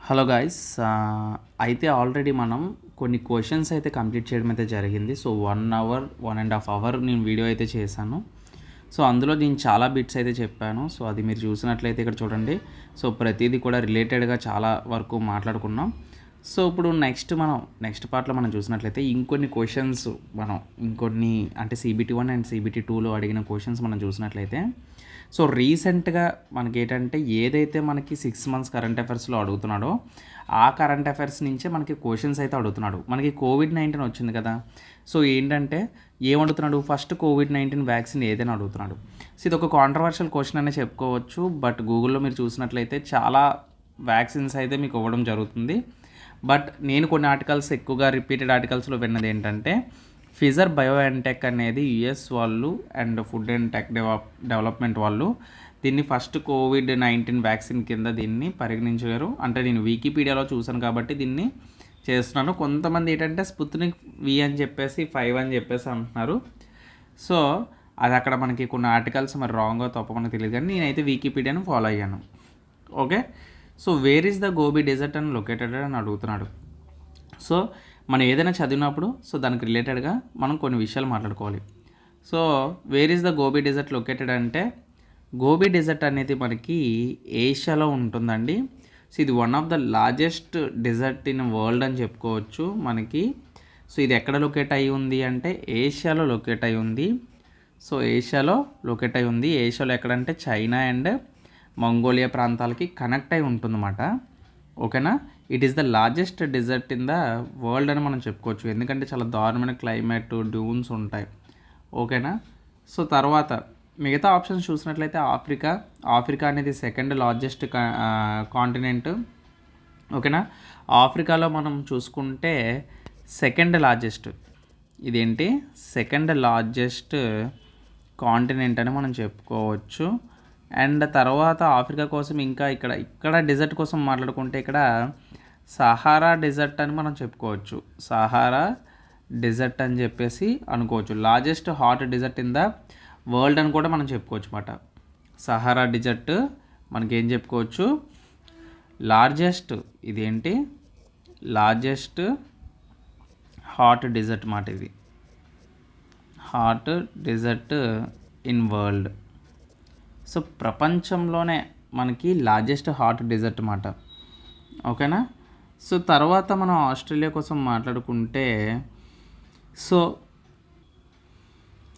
Hello guys. అయితే already మనం కొన్ని క్వశ్చన్స్ అయితే కంప్లీట్ చేయడం అయితే జరిగింది. సో 1 అవర్ 1.5 అవర్ నేను వీడియో అయితే చేశాను. సో అందులో నేను చాలా బిట్స్ అయితే చెప్పాను. సో అది మీరు చూసినట్లయితే ఇక్కడ చూడండి. సో ప్రతిదీ కూడా రిలేటెడ్గా చాలా వరకు మాట్లాడుకున్నాం. సో ఇప్పుడు నెక్స్ట్ పార్ట్లో మనం చూసినట్లయితే ఇంకొన్ని క్వశ్చన్స్ ఇంకొన్ని అంటే CBT 1 అండ్ CBT 2లో అడిగిన క్వశ్చన్స్ మనం చూసినట్లయితే సో రీసెంట్గా మనకేంటంటే ఏదైతే మనకి 6 మంత్స్ కరెంట్ అఫైర్స్లో అడుగుతున్నాడో ఆ కరెంట్ అఫైర్స్ నుంచే మనకి క్వశ్చన్స్ అయితే అడుగుతున్నాడు. మనకి కోవిడ్-19 వచ్చింది కదా. సో ఏంటంటే ఏమడుగుతున్నాడు, ఫస్ట్ కోవిడ్-19 వ్యాక్సిన్ ఏదైనా అడుగుతున్నాడు. సో ఇది ఒక కాంట్రవర్షియల్ క్వశ్చన్ అనే చెప్పుకోవచ్చు. బట్ గూగుల్లో మీరు చూసినట్లయితే చాలా వ్యాక్సిన్స్ అయితే మీకు ఇవ్వడం జరుగుతుంది. బట్ నేను కొన్ని ఆర్టికల్స్ ఎక్కువగా రిపీటెడ్ ఆర్టికల్స్లో విన్నది ఏంటంటే ఫిజర్ బయోఎన్టెక్ అనేది US వాళ్ళు and food and tech development వాళ్ళు దీన్ని ఫస్ట్ కోవిడ్-19 వ్యాక్సిన్ కింద దీన్ని పరిగణించారు. అంటే నేను వికీపీడియాలో చూశాను కాబట్టి దీన్ని చేస్తున్నాను. కొంతమంది ఏంటంటే స్పుత్నిక్ V అని చెప్పేసి 5 అని చెప్పేసి అంటున్నారు. సో అది అక్కడ మనకి కొన్ని ఆర్టికల్స్ మరి రాంగో తప్ప మనకు తెలియదు, కానీ నేనైతే వికీపీడియాను ఫాలో అయ్యాను. Okay. So where is the Gobi desert అని లొకేటెడ్ అని అడుగుతున్నాడు. సో మనం ఏదైనా చదివినప్పుడు సో దానికి రిలేటెడ్గా మనం కొన్ని విషయాలు మాట్లాడుకోవాలి. So where is the Gobi desert located అంటే గోబీ డెజర్ట్ అనేది మనకి ఏషియాలో ఉంటుందండి. సో ఇది one of the largest desert in world అని చెప్పుకోవచ్చు మనకి. సో ఇది ఎక్కడ లొకేట్ అయి ఉంది అంటే ఏషియాలో లొకేట్ అయి ఉంది. సో ఏషియాలో లొకేట్ అయి ఉంది. ఏషియాలో ఎక్కడంటే చైనా అండ్ మంగోలియా ప్రాంతాలకి కనెక్ట్ అయి ఉంటుందన్నమాట. ఓకేనా. It is the largest desert in the world అని మనం చెప్పుకోవచ్చు, ఎందుకంటే చాలా దారుణమైన క్లైమేట్, డ్యూన్స్ ఉంటాయి. ఓకేనా. సో తర్వాత మిగతా ఆప్షన్స్ చూసినట్లయితే ఆఫ్రికా అనేది సెకండ్ లార్జెస్ట్ కాంటినెంట్. ఓకేనా. ఆఫ్రికాలో మనం చూసుకుంటే సెకండ్ లార్జెస్ట్ కాంటినెంట్ అని మనం చెప్పుకోవచ్చు. అండ్ తర్వాత ఆఫ్రికా కోసం ఇంకా ఇక్కడ డెజర్ట్ కోసం మాట్లాడుకుంటే ఇక్కడ సహారా డెజర్ట్ అని మనం చెప్పుకోవచ్చు. సహారా డెజర్ట్ అని చెప్పేసి అనుకోవచ్చు. Largest hot desert in the world అని కూడా మనం చెప్పుకోవచ్చు అన్నమాట. సహారా డెజర్ట్ మనకేం చెప్పుకోవచ్చు, లార్జెస్ట్ హాట్ డెజర్ట్ మాట. ఇది hot desert in world. So ప్రపంచంలోనే మనకి లార్జెస్ట్ హాట్ డెజర్ట్ మాట. ఓకేనా. సో తర్వాత మనం ఆస్ట్రేలియా కోసం మాట్లాడుకుంటే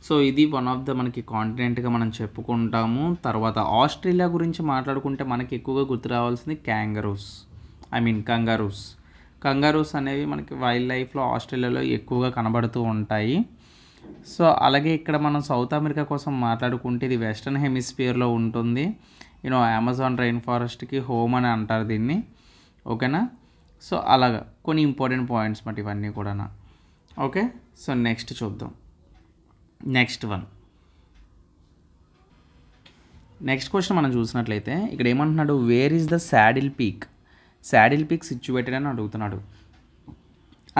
సో ఇది వన్ ఆఫ్ ద మనకి కాంటినెంట్గా మనం చెప్పుకుంటాము. తర్వాత ఆస్ట్రేలియా గురించి మాట్లాడుకుంటే మనకి ఎక్కువగా గుర్తు రావాల్సింది కంగారూస్ అనేవి మనకి వైల్డ్ లైఫ్లో ఆస్ట్రేలియాలో ఎక్కువగా కనబడుతూ ఉంటాయి. సో అలాగే ఇక్కడ మనం సౌత్ అమెరికా కోసం మాట్లాడుకుంటే ఇది వెస్ట్రన్ హెమిస్ఫియర్లో ఉంటుంది. అమెజాన్ రెయిన్ ఫారెస్ట్కి హోమ్ అని అంటారు దీన్ని. ఓకేనా. సో అలాగా కొన్ని ఇంపార్టెంట్ పాయింట్స్ మాట ఇవన్నీ కూడా. ఓకే. సో నెక్స్ట్ చూద్దాం. నెక్స్ట్ క్వశ్చన్ మనం చూసినట్లయితే ఇక్కడ ఏమంటున్నాడు, where is the saddle peak situated అని అడుగుతున్నాడు.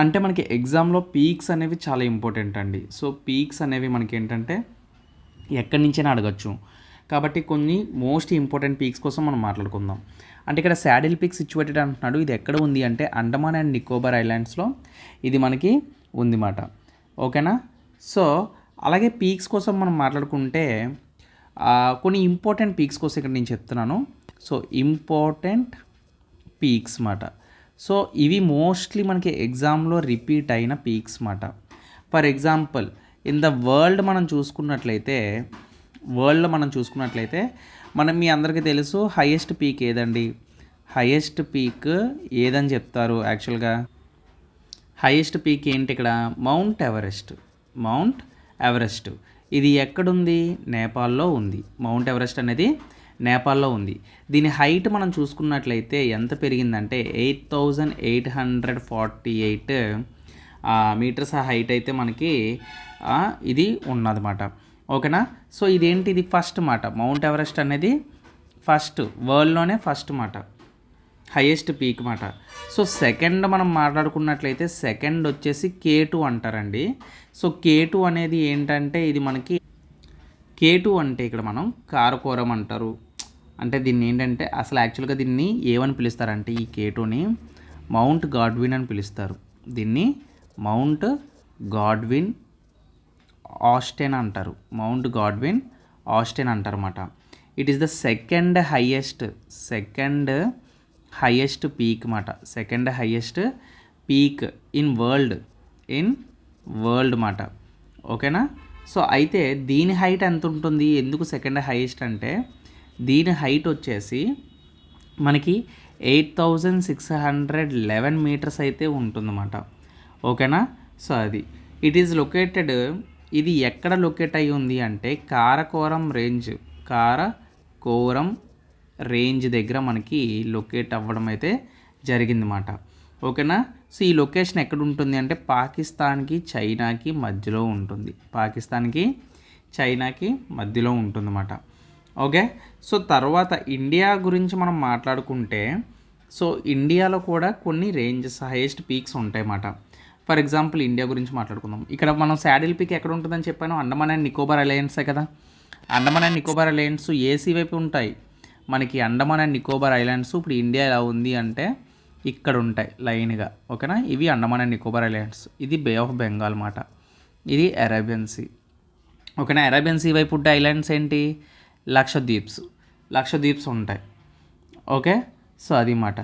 అంటే మనకి ఎగ్జామ్లో పీక్స్ అనేవి చాలా ఇంపార్టెంట్ అండి. సో పీక్స్ అనేవి మనకి ఏంటంటే ఎక్కడి నుంచైనా అడగచ్చు. కాబట్టి కొన్ని మోస్ట్ ఇంపార్టెంట్ పీక్స్ కోసం మనం మాట్లాడుకుందాం. అంటే ఇక్కడ శాడిల్ పీక్ సిచ్యువేటెడ్ అంటున్నాడు. ఇది ఎక్కడ ఉంది అంటే అండమాన్ అండ్ నికోబార్ ఐలాండ్స్లో ఇది మనకి ఉంది మాట. ఓకేనా. సో అలాగే పీక్స్ కోసం మనం మాట్లాడుకుంటే కొన్ని ఇంపార్టెంట్ పీక్స్ కోసం ఇక్కడ నేను చెప్తున్నాను. సో ఇంపార్టెంట్ పీక్స్ మాట. సో ఇవి మోస్ట్లీ మనకి ఎగ్జామ్లో రిపీట్ అయిన పీక్స్ మాట. For example in the world మనం చూసుకున్నట్లయితే మీ అందరికీ తెలుసు హైయెస్ట్ పీక్ ఏదండి? హైయెస్ట్ పీక్ ఏదని చెప్తారు యాక్చువల్గా? హైయెస్ట్ పీక్ ఏంటి ఇక్కడ? Mount Everest. ఇది ఎక్కడుంది? నేపాల్లో ఉంది. మౌంట్ ఎవరెస్ట్ అనేది నేపాల్లో ఉంది. దీని హైట్ మనం చూసుకున్నట్లయితే ఎంత పెరిగిందంటే 8,848 మీటర్స్ హైట్ అయితే మనకి ఇది ఉన్నదన్నమాట. ఓకేనా. సో ఇది ఫస్ట్ మాట. మౌంట్ ఎవరెస్ట్ అనేది వరల్డ్లోనే ఫస్ట్ మాట, హైయెస్ట్ పీక్ మాట. సో సెకండ్ మనం మాట్లాడుకున్నట్లయితే సెకండ్ వచ్చేసి K2 అంటారండి. సో K2 అనేది ఏంటంటే ఇది మనకి K2 అంటే ఇక్కడ మనం కారకోరం అంటారు, అంటే దీన్ని ఏంటంటే అసలు యాక్చువల్గా దీన్ని ఏమని పిలుస్తారంటే ఈ K2ని మౌంట్ గాడ్విన్ అని పిలుస్తారు. దీన్ని మౌంట్ గాడ్విన్ ఆస్టెన్ అంటారు. మౌంట్ గాడ్విన్ ఆస్టెన్ అంటారు అన్నమాట. It is the second highest peak మాట. Second highest peak in world మాట. ఓకేనా. సో అయితే దీని హైట్ ఎంత ఉంటుంది, ఎందుకు సెకండ్ హైయెస్ట్ అంటే దీని హైట్ వచ్చేసి మనకి 8611 మీటర్స్ అయితే ఉంటుందన్నమాట. ఓకేనా. సో అది ఇట్ ఈజ్ లొకేటెడ్, ఇది ఎక్కడ లొకేట్ అయి ఉంది అంటే కారకోరం రేంజ్ దగ్గర మనకి లొకేట్ అవ్వడం అయితే జరిగిందన్నమాట. ఓకేనా. సో ఈ లొకేషన్ ఎక్కడ ఉంటుంది అంటే పాకిస్తాన్కి చైనాకి మధ్యలో ఉంటుంది. ఉంటుందన్నమాట. ఓకే. సో తర్వాత ఇండియా గురించి మనం మాట్లాడుకుంటే, సో ఇండియాలో కూడా కొన్ని హైయెస్ట్ పీక్స్ ఉంటాయి అన్నమాట. ఫర్ ఎగ్జాంపుల్ ఇండియా గురించి మాట్లాడుకుందాం. ఇక్కడ మనం శాడిల్ పీక్ ఎక్కడ ఉంటుందని చెప్పాను, అండమాన్ అండ్ నికోబార్ ఐలాండ్సే కదా. Andaman and Nicobar islands AC వైపు ఉంటాయి మనకి. అండమాన్ అండ్ నికోబార్ ఐలాండ్స్ ఇప్పుడు ఇండియా ఎలా ఉంది అంటే ఇక్కడ ఉంటాయి లైన్గా. ఓకేనా. ఇవి అండమాన్ అండ్ నికోబార్ ఐలాండ్స్, ఇది బే ఆఫ్ బెంగాల్ మాట, ఇది అరేబియన్ సీ. ఓకేనా. అరేబియన్ సీ వైపు ఉంటే ఐలాండ్స్ ఏంటి, లక్షద్వీప్స్ ఉంటాయి. ఓకే. సో అది మాట.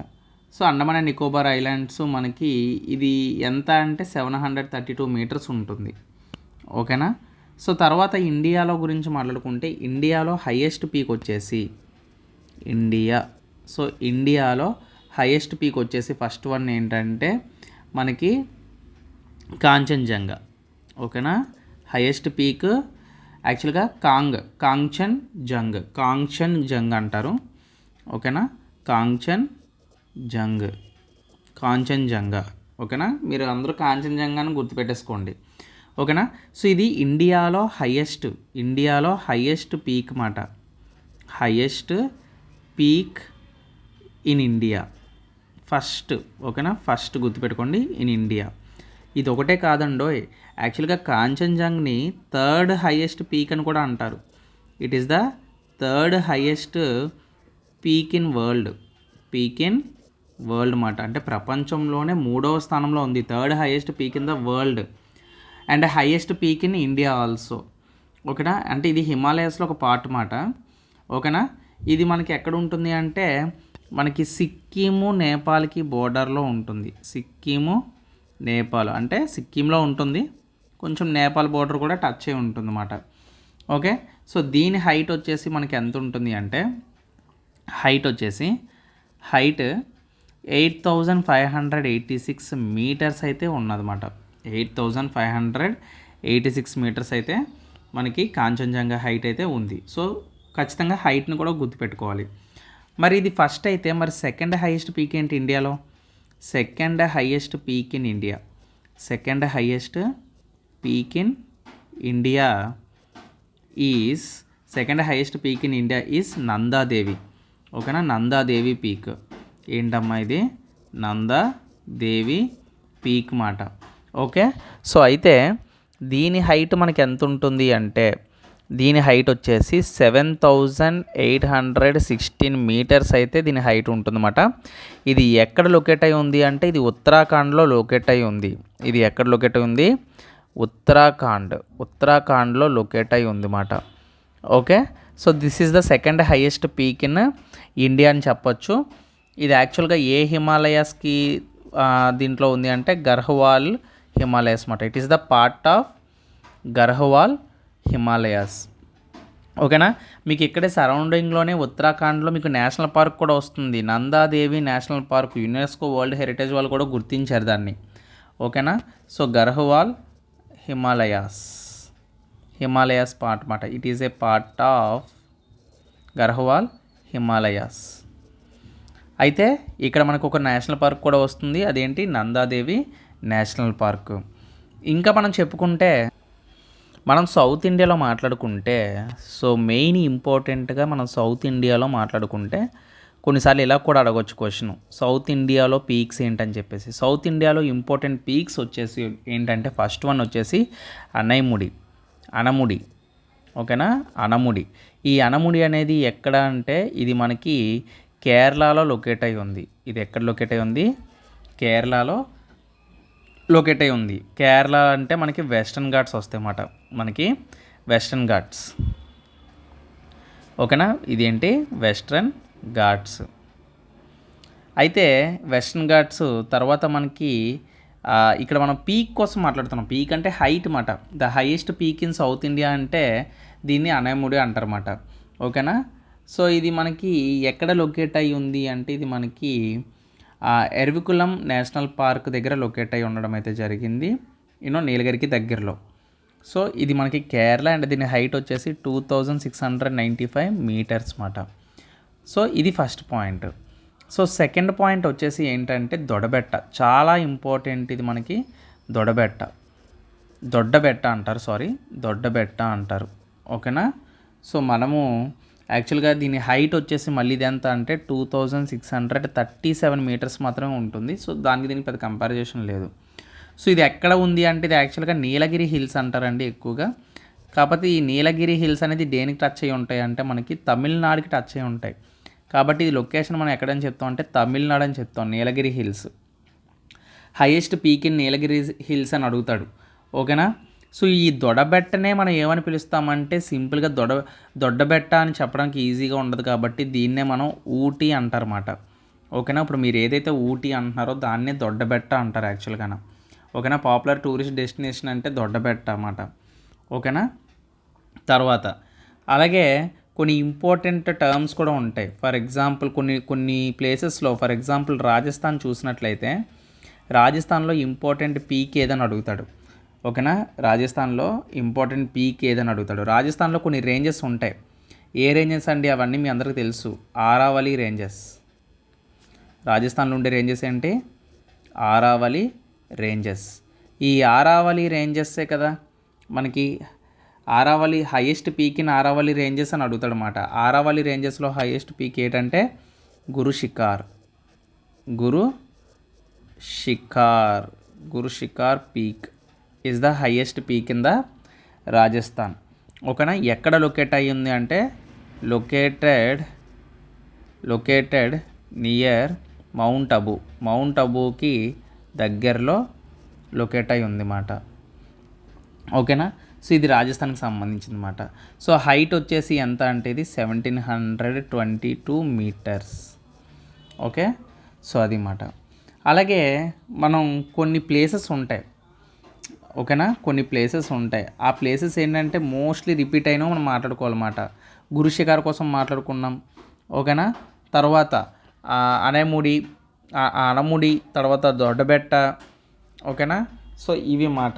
So Andaman and Nicobar islands మనకి ఇది ఎంత అంటే 732 మీటర్స్ ఉంటుంది. ఓకేనా. సో తర్వాత ఇండియాలో గురించి మాట్లాడుకుంటే ఇండియాలో హైయెస్ట్ పీక్ వచ్చేసి ఇండియాలో హైయెస్ట్ పీక్ వచ్చేసి ఫస్ట్ వన్ ఏంటంటే మనకి కాంచన్జంగా. ఓకేనా. హైయెస్ట్ పీక్ యాక్చువల్గా కాంచన్జంగ్ అంటారు. ఓకేనా. కాంచన్జంగా. ఓకేనా. మీరు అందరూ కాంచన్జంగాని గుర్తుపెట్టేసుకోండి. ఓకేనా. సో ఇది ఇండియాలో హైయెస్ట్ పీక్ మాట. Highest peak in India first. ఓకేనా. ఫస్ట్ గుర్తుపెట్టుకోండి, ఇన్ ఇండియా. ఇది ఒకటే కాదండోయ్, యాక్చువల్గా కాంచన్జంగ్ని థర్డ్ హైయెస్ట్ పీక్ అని కూడా అంటారు. It is the third highest peak in world మాట. అంటే ప్రపంచంలోనే 3వ స్థానంలో ఉంది, third highest peak in the world and highest peak in India also. ఓకేనా. అంటే ఇది హిమాలయస్లో ఒక పార్ట్ మాట. ఓకేనా. ఇది మనకి ఎక్కడ ఉంటుంది అంటే మనకి సిక్కిము నేపాల్కి బోర్డర్లో ఉంటుంది. నేపాల్ అంటే సిక్కింలో ఉంటుంది, కొంచెం నేపాల్ బోర్డర్ కూడా టచ్ అయి ఉంటుంది అన్నమాట. ఓకే. సో దీని హైట్ వచ్చేసి మనకి ఎంత ఉంటుంది అంటే హైట్ 8586 మీటర్స్ అయితే ఉన్నదన్నమాట. 8586 మీటర్స్ అయితే మనకి కాంచన్జంగా హైట్ అయితే ఉంది. సో ఖచ్చితంగా హైట్ని కూడా గుర్తుపెట్టుకోవాలి. మరి ఇది ఫస్ట్ అయితే మరి సెకండ్ హైయెస్ట్ పీక్ ఏంటి ఇండియాలో? Second highest peak in India is Nanda Devi. ఓకేనా. నందాదేవి పీక్. ఏంటమ్మా ఇది? నందాదేవి పీక్ మాట. ఓకే. సో అయితే దీని హైట్ మనకి ఎంత ఉంటుంది అంటే దీని హైట్ వచ్చేసి 7816 మీటర్స్ అయితే దీని హైట్ ఉంటుందన్నమాట. ఇది ఎక్కడ లొకేట్ అయి ఉంది అంటే ఇది ఉత్తరాఖండ్లో లొకేట్ అయి ఉంది. ఇది ఎక్కడ లొకేట్ అయి ఉంది? ఉత్తరాఖండ్లో లొకేట్ అయి ఉంది అన్నమాట. Okay. So this is the second highest peak in India అని చెప్పొచ్చు. ఇది యాక్చువల్గా ఏ హిమాలయాస్కి దీంట్లో ఉంది అంటే గర్హ్వాల్ హిమాలయస్ అన్నమాట. It is the part of Garhwal Himalayas. ఓకేనా. మీకు ఇక్కడే సరౌండింగ్లోనే ఉత్తరాఖండ్లో మీకు నేషనల్ పార్క్ కూడా వస్తుంది, Nanda Devi national park. UNESCO world heritage వాళ్ళు కూడా గుర్తించారు దాన్ని. ఓకేనా. సో గర్హ్వాల్ హిమాలయాస్ పార్ట్ మాట. It is a part of Garhwal Himalayas. అయితే ఇక్కడ మనకు ఒక నేషనల్ పార్క్ కూడా వస్తుంది, అదేంటి? Nanda Devi national park. ఇంకా మనం చెప్పుకుంటే మనం సౌత్ ఇండియాలో మాట్లాడుకుంటే సో మెయిన్ ఇంపార్టెంట్గా మనం సౌత్ ఇండియాలో మాట్లాడుకుంటే కొన్నిసార్లు ఇలా కూడా అడగొచ్చు క్వశ్చన్, సౌత్ ఇండియాలో పీక్స్ ఏంటని చెప్పేసి. సౌత్ ఇండియాలో ఇంపార్టెంట్ పీక్స్ వచ్చేసి ఏంటంటే ఫస్ట్ వన్ వచ్చేసి అనముడి. ఓకేనా. అనముడి. ఈ అనముడి అనేది ఎక్కడ అంటే ఇది మనకి కేరళలో లొకేట్ అయి ఉంది. ఇది ఎక్కడ లొకేట్ అయి ఉంది? కేరళలో లొకేట్ అయి ఉంది. కేరళ అంటే మనకి వెస్టర్న్ ఘాట్స్ వస్తాయి అన్నమాట. మనకి వెస్టర్న్ ఘాట్స్. ఓకేనా. ఇదేంటి? వెస్ట్రన్ ఘాట్స్. అయితే వెస్టర్న్ ఘాట్స్ తర్వాత మనకి ఇక్కడ మనం పీక్ కోసం మాట్లాడుతున్నాం. పీక్ అంటే హైట్ మాట. The highest peak in south India అంటే దీన్ని అనైముడి అంటారన్నమాట. ఓకేనా. సో ఇది మనకి ఎక్కడ లొకేట్ అయి ఉంది అంటే ఇది మనకి ఎర్వికులం నేషనల్ పార్క్ దగ్గర లొకేట్ అయి ఉండడం అయితే జరిగింది. నీలగిరికి దగ్గరలో. సో ఇది మనకి కేరళ అండ్ దీని హైట్ వచ్చేసి 2695 మీటర్స్ మాట. సో ఇది first point. So second point వచ్చేసి ఏంటంటే దొడబెట్ట. చాలా ఇంపార్టెంట్ ఇది మనకి. దొడ్డబెట్ట అంటారు. ఓకేనా. సో మనము యాక్చువల్గా దీని హైట్ వచ్చేసి మళ్ళీ ఇది ఎంత అంటే 2637 మీటర్స్ మాత్రమే ఉంటుంది. సో దానికి దీనికి పెద్ద కంపారిజేషన్ లేదు. సో ఇది ఎక్కడ ఉంది అంటే ఇది యాక్చువల్గా నీలగిరి హిల్స్ అంటారండి ఎక్కువగా. కాకపోతే ఈ నీలగిరి హిల్స్ అనేది దేనికి టచ్ అయ్యి ఉంటాయి అంటే మనకి తమిళనాడుకి టచ్ అయ్యి ఉంటాయి. కాబట్టి ఈ లొకేషన్ మనం ఎక్కడని చెప్తాం అంటే తమిళనాడు అని చెప్తాం. Nilgiri hills, highest peak in Nilgiri hills అని అడుగుతాడు. ఓకేనా. సో ఈ దొడబెట్టనే మనం ఏమని పిలుస్తామంటే సింపుల్గా దొడ్డబెట్ట అని చెప్పడానికి ఈజీగా ఉండదు కాబట్టి దీన్నే మనం ఊటీ అంటారన్నమాట. ఓకేనా. ఇప్పుడు మీరు ఏదైతే ఊటీ అంటున్నారో దాన్నే దొడ్డబెట్ట అంటారు యాక్చువల్గా. ఓకేనా. పాపులర్ టూరిస్ట్ డెస్టినేషన్ అంటే దొడ్డబెట్ట అన్నమాట. ఓకేనా. తర్వాత అలాగే కొన్ని ఇంపార్టెంట్ టర్మ్స్ కూడా ఉంటాయి. ఫర్ ఎగ్జాంపుల్ కొన్ని ప్లేసెస్లో ఫర్ ఎగ్జాంపుల్ రాజస్థాన్ చూసినట్లయితే రాజస్థాన్లో ఇంపార్టెంట్ పీక్ ఏదని అడుగుతాడు. ఓకేనా. రాజస్థాన్లో ఇంపార్టెంట్ పీక్ ఏదని అడుగుతాడు. రాజస్థాన్లో కొన్ని రేంజెస్ ఉంటాయి. ఏ రేంజెస్ అండి? అవన్నీ మీ అందరికీ తెలుసు. ఆరావళి రేంజెస్. రాజస్థాన్లో ఉండే రేంజెస్ ఏంటి? ఆరావళి రేంజెస్. ఈ ఆరావళి రేంజెస్సే కదా మనకి Aravalli highest peak in Aravalli ranges అని అడుగుతాడు అన్నమాట. ఆరావళి రేంజెస్లో హైయెస్ట్ పీక్ ఏంటంటే Guru Shikhar peak is the highest peak in the Rajasthan. ఓకేనా. ఎక్కడ లొకేట్ అయ్యింది అంటే లొకేటెడ్ నియర్ మౌంట్ అబూకి దగ్గరలో లొకేట్ అయి ఉంది మాట. ఓకేనా. సో ఇది రాజస్థాన్కి సంబంధించింది మాట. సో హైట్ వచ్చేసి ఎంత అంటే ఇది 1722 మీటర్స్. ఓకే. సో అది మాట. అలాగే మనం కొన్ని ప్లేసెస్ ఉంటాయి. ఓకేనా. కొన్ని ప్లేసెస్ ఉంటాయి. ఆ ప్లేసెస్ ఏంటంటే మోస్ట్లీ రిపీట్ అయినా మనం మాట్లాడుకోవాలన్నమాట. గురు షికార్ కోసం మాట్లాడుకున్నాం. ఓకేనా. తర్వాత అనముడి తర్వాత దొడ్డబెట్ట. ఓకేనా. సో ఇవి మాట.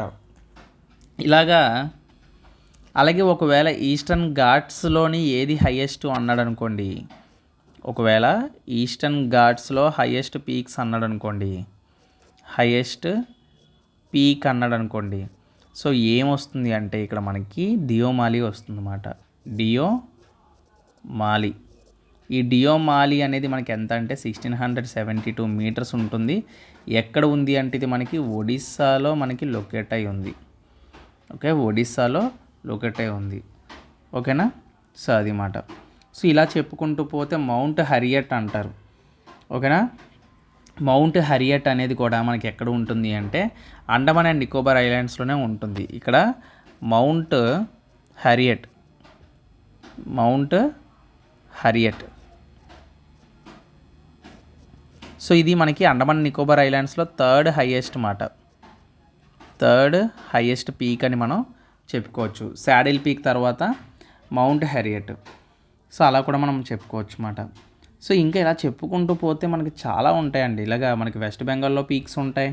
ఇలాగా అలాగే ఒకవేళ ఈస్టర్న్ ఘాట్స్లోని ఏది హైయెస్ట్ అన్నాడు అనుకోండి. ఒకవేళ ఈస్టర్న్ ఘాట్స్లో హైయెస్ట్ పీక్స్ అన్నాడు అనుకోండి. హైయెస్ట్ పీక్ అన్నాడు అనుకోండి. సో ఏమొస్తుంది అంటే ఇక్కడ మనకి డియోమాలి వస్తుంది అన్నమాట. డియోమాలి. ఈ డియోమాలి అనేది మనకి ఎంత అంటే 1672 మీటర్స్ ఉంటుంది. ఎక్కడ ఉంది అంటే ఇది మనకి ఒడిస్సాలో మనకి లొకేట్ అయి ఉంది. ఓకే. ఒడిస్సాలో లొకేట్ అయి ఉంది. ఓకేనా. సో అది మాట. సో ఇలా చెప్పుకుంటూ పోతే మౌంట్ హరియట్ అంటారు. ఓకేనా. మౌంట్ హరియట్ అనేది కూడా మనకి ఎక్కడ ఉంటుంది అంటే అండమాన్ అండ్ నికోబార్ ఐలాండ్స్లోనే ఉంటుంది. ఇక్కడ మౌంట్ హరియట్. సో ఇది మనకి అండమాన్ నికోబార్ ఐలాండ్స్లో థర్డ్ హైయెస్ట్ పీక్ అని మనం చెప్పుకోవచ్చు. శాడిల్ పీక్ తర్వాత మౌంట్ హరియట్. సో అలా కూడా మనం చెప్పుకోవచ్చు అన్నమాట. సో ఇంకా ఇలా చెప్పుకుంటూ పోతే మనకి చాలా ఉంటాయండి. ఇలాగా మనకి వెస్ట్ బెంగాల్లో పీక్స్ ఉంటాయి,